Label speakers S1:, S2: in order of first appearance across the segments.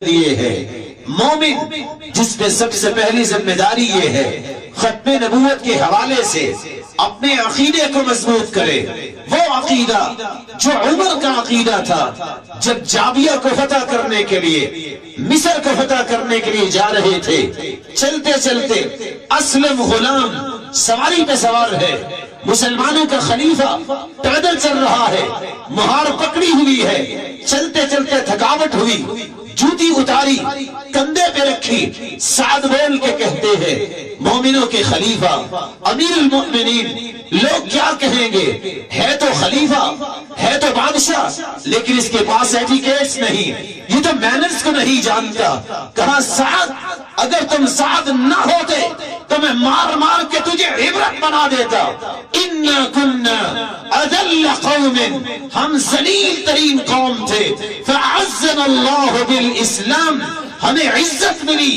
S1: دیے ہے مومن جس پہ سب سے پہلی ذمہ داری یہ ہے ختم نبوت کے حوالے سے اپنے عقیدے کو مضبوط کرے، وہ عقیدہ جو عمر کا عقیدہ تھا جب جابیہ کو فتح کرنے کے لیے، مصر کو فتح کرنے کے لیے جا رہے تھے، چلتے چلتے اسلم غلام سواری پہ سوار ہے، مسلمانوں کا خلیفہ پیدل چل رہا ہے، مہار پکڑی ہوئی ہے، چلتے چلتے تھکاوٹ ہوئی، جوتی اتاری کندھے پہ رکھی، سعد بول کے کہتے ہیں مومنوں کے خلیفہ امیر المؤمنین، لوگ کیا کہیں گے، ہے تو خلیفہ ہے تو بادشاہ لیکن اس کے پاس ایٹیکیٹس نہیں، یہ تو مینرز کو نہیں جانتا۔ کہا سعد اگر تم سعد نہ ہوتے تو میں مار مار کے تجھے عبرت بنا دیتا۔ اِنَّا كُنَّا أَذَلَّ قَوْمٍ، ہم ذلیل ترین قوم تھے، فَعَزَّنَا اللَّهُ بِالْإِسْلام، ہمیں عزت ملی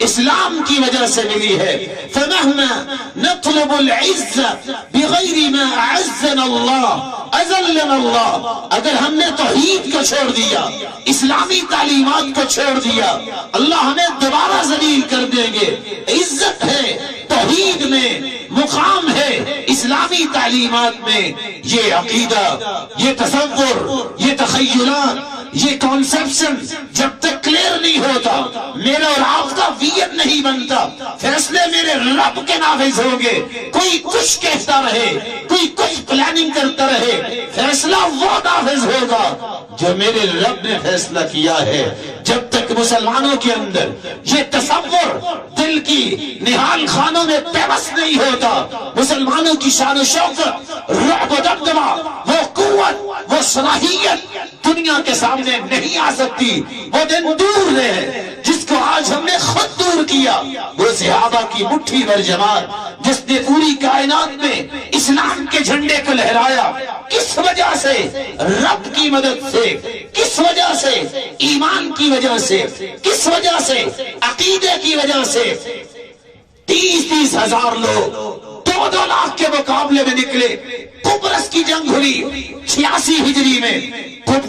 S1: اسلام کی وجہ سے ملی ہے۔ فَمَهْمَا نَطْلُبُ الْعِزَّةَ بِغَيْرِ مَا أَعَزَّنَا اللَّهُ أَذَلَّنَا اللَّهُ، اگر ہم نے توحید کو چھوڑ دیا، اسلامی تعلیمات کو چھوڑ دیا، اللہ ہمیں دوبارہ ذلیل کر دیں گے۔ عزت ہے توحید میں، مقام ہے اسلامی تعلیمات میں۔ یہ عقیدہ، یہ تصور، یہ تخیلات، یہ کانسیپشن جب تک کلیئر نہیں ہوتا، میرا اور آپ کا ویژن نہیں بنتا، فیصلے میرے رب کے نافذ ہوں گے۔ کوئی کچھ کہتا رہے، کوئی کچھ پلاننگ کرتا رہے، فیصلہ وہ نافذ ہوگا جو میرے رب نے فیصلہ کیا ہے۔ جب تک مسلمانوں کے اندر یہ تصور دل کی نہال خانوں میں پیوست نہیں ہوتا، مسلمانوں کی شان و شوکت، رعب و دبدبہ، وہ قوت، وہ صلاحیت دنیا کے سامنے نہیں آ سکتی۔ وہ دن دور ہے جس کو آج ہم نے خود دور کیا، وہ صحابہ کی مٹھی بھر جماعت جس نے پوری کائنات میں اسلام کے جھنڈے کو لہرایا۔ کس وجہ سے؟ رب کی مدد سے۔ کس وجہ سے؟ ایمان کی وجہ سے۔ کس وجہ سے؟ عقیدے کی وجہ سے۔ 30 ہزار لوگ 2 لاکھ کے مقابلے میں نکلے۔ قبرص کی جنگ ہوئی 86 ہجری میں۔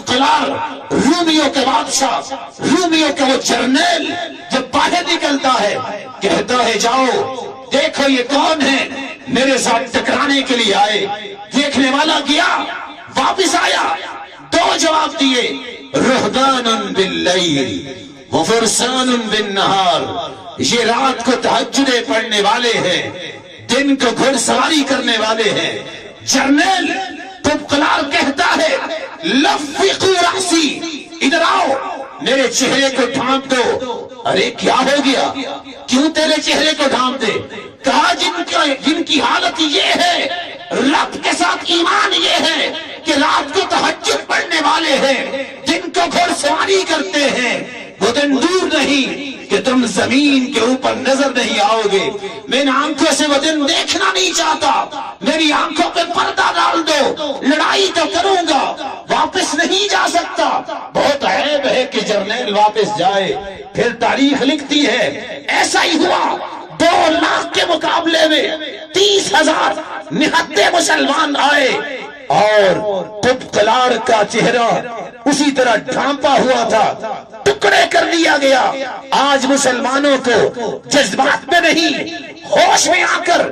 S1: قلار رومیوں کے بادشاہ، رومیوں کا وہ جرنیل جب باہر نکلتا ہے کہتا ہے جاؤ دیکھو یہ کون ہے، میرے ساتھ ٹکرانے کے لیے آئے۔ دیکھنے والا گیا، واپس آیا، 2 جواب دیے، رہبان باللیل وفرسان بالنہار، یہ رات کو تہجدیں پڑھنے والے ہیں، دن کو گھڑ سواری کرنے والے ہیں۔ جرنیل قلار کہتا ہے لفقوا رأسی، ادھر آؤ میرے چہرے کو ڈھانپ دو۔ ارے کیا ہو گیا، کیوں تیرے چہرے کو ڈھانپ دے؟ کہا جن کی حالت یہ ہے، رب کے ساتھ ایمان یہ ہے کہ رات کو تہجد پڑھنے والے ہیں، دن کو گھڑ سواری کرتے ہیں، وہ دن دور نہیں کہ تم زمین کے اوپر نظر نہیں آؤ گے۔ میں ان آنکھوں سے وہ دن دیکھنا نہیں چاہتا، میری آنکھوں پہ پردہ ڈال دو، لڑائی تو کروں گا، واپس نہیں جا سکتا۔ بہت عیب ہے کہ جرنیل واپس جائے۔ پھر تاریخ لکھتی ہے ایسا ہی ہوا، 2 لاکھ کے مقابلے میں 30 ہزار نہتے مسلمان آئے اور قلار کا چہرہ اسی طرح ڈھانپا ہوا تھا، ٹکڑے کر دیا گیا۔ آج مسلمانوں کو جذبات میں نہیں، ہوش میں آ کر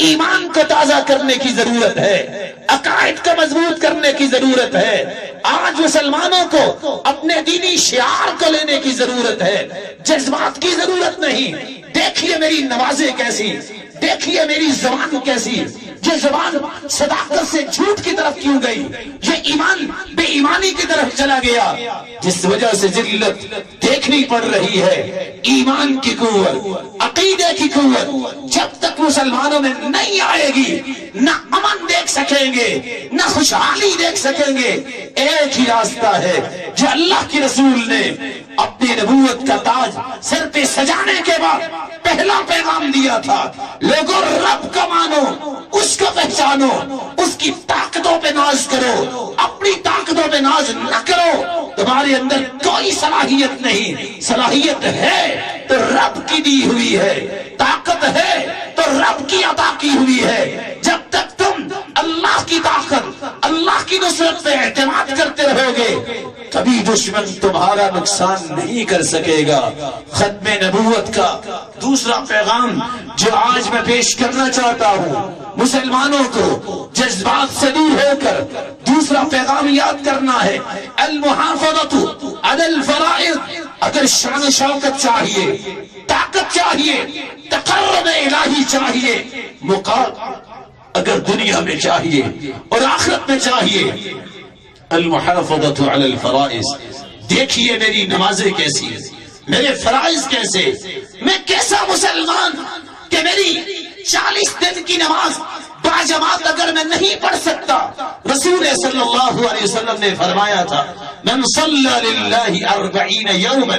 S1: ایمان کو تازہ کرنے کی ضرورت ہے، عقائد کو مضبوط کرنے کی ضرورت ہے۔ آج مسلمانوں کو اپنے دینی شعار کو لینے کی ضرورت ہے، جذبات کی ضرورت نہیں۔ دیکھیے میری نمازیں کیسی، دیکھیے میری زبان کیسی، یہ زبان صداقت سے جھوٹ کی طرف کیوں گئی، یہ ایمان بے ایمانی کی طرف چلا گیا، جس وجہ سے ذلت دیکھنی پڑ رہی ہے۔ ایمان کی قوت، عقیدے کی قوت جب تک مسلمانوں میں نہیں آئے گی، نہ امن دیکھ سکیں گے، نہ خوشحالی دیکھ سکیں گے۔ ایک ہی راستہ ہے جو اللہ کی رسول نے اپنی نبوت کا تاج سر پہ سجانے کے بعد پہلا پیغام دیا تھا، لوگوں رب کو مانو، اس کو پہچانو، اس کی طاقتوں پہ ناز کرو، اپنی طاقتوں پہ ناز نہ کرو۔ تمہارے اندر کوئی صلاحیت نہیں، صلاحیت ہے تو رب کی دی ہوئی ہے، طاقت ہے تو رب کی عطا کی ہوئی ہے۔ جب تک تم اللہ کی طاقت، اللہ کی نصرت پہ اعتماد کرتے رہو گے، کبھی دشمن تمہارا نقصان نہیں کر سکے گا۔ ختم نبوت کا دوسرا پیغام جو آج میں پیش کرنا چاہتا ہوں مسلمانوں کو، جذبات سے دور ہو کر دوسرا پیغام یاد کرنا ہے، المحافظۃ علی الفرائض۔ اگر شان شوکت چاہیے، طاقت چاہیے، تقرب الہی چاہیے، مقام اگر دنیا میں چاہیے اور آخرت میں چاہیے، المحافظۃ علی الفرائض۔ دیکھیے میری نمازیں کیسی، میرے فرائض کیسے، میں کیسا مسلمان کہ میری 40 دن کی نماز باجماعت اگر میں نہیں پڑھ سکتا، رسول صلی اللہ علیہ وسلم نے فرمایا تھا، من صلی للہ 40 یوما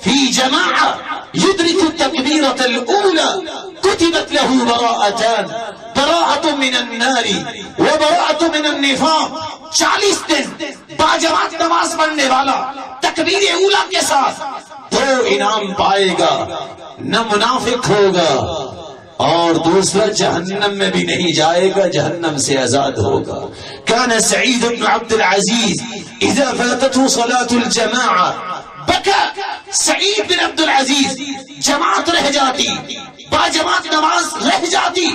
S1: فی جماعہ یدرک التکبیرۃ الاولی کتبت له براءتان، براءۃ من النار وبراءۃ من النفاق۔ 40 دن باجماعت نماز پڑھنے والا تکبیر اولی کے ساتھ 2 انعام پائے گا، نہ منافق ہوگا اور دوسرا جہنم میں بھی نہیں جائے گا، جہنم سے آزاد ہوگا۔ كان سعید بن عبد العزیز اذا فاتته صلاة الجماعة بكى۔ سعید بن عبد العزیز جماعت رہ جاتی، باجماعت نماز رہ جاتی،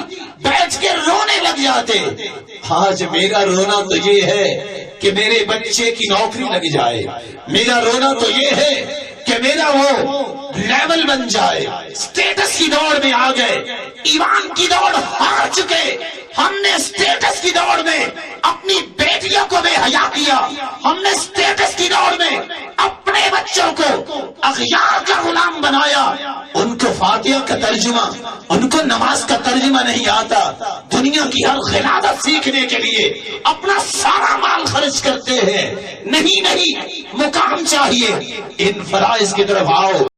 S1: بیٹھ کے رونے لگ جاتے۔ آج میرا رونا تو یہ ہے کہ میرے بچے کی نوکری لگ جائے، میرا رونا تو یہ ہے کہ میرا وہ لیول بن جائے۔ سٹیٹس کی دوڑ میں آ گئے، ایمان کی دوڑ ہار چکے، ہم نے سٹیٹس کی دوڑ میں اپنی بیٹیوں کو بے حیا کیا، ہم نے سٹیٹس کی دوڑ میں اپنے بچوں کو اغیار کا غلام بنایا۔ ان کو فاتحہ کا ترجمہ، ان کو نماز کا ترجمہ نہیں آتا، دنیا کی ہر غلاظت سیکھنے کے لیے اپنا سارا مال خرچ کرتے ہیں۔ نہیں، مقام چاہیے، ان فرائض کی طرف آؤ۔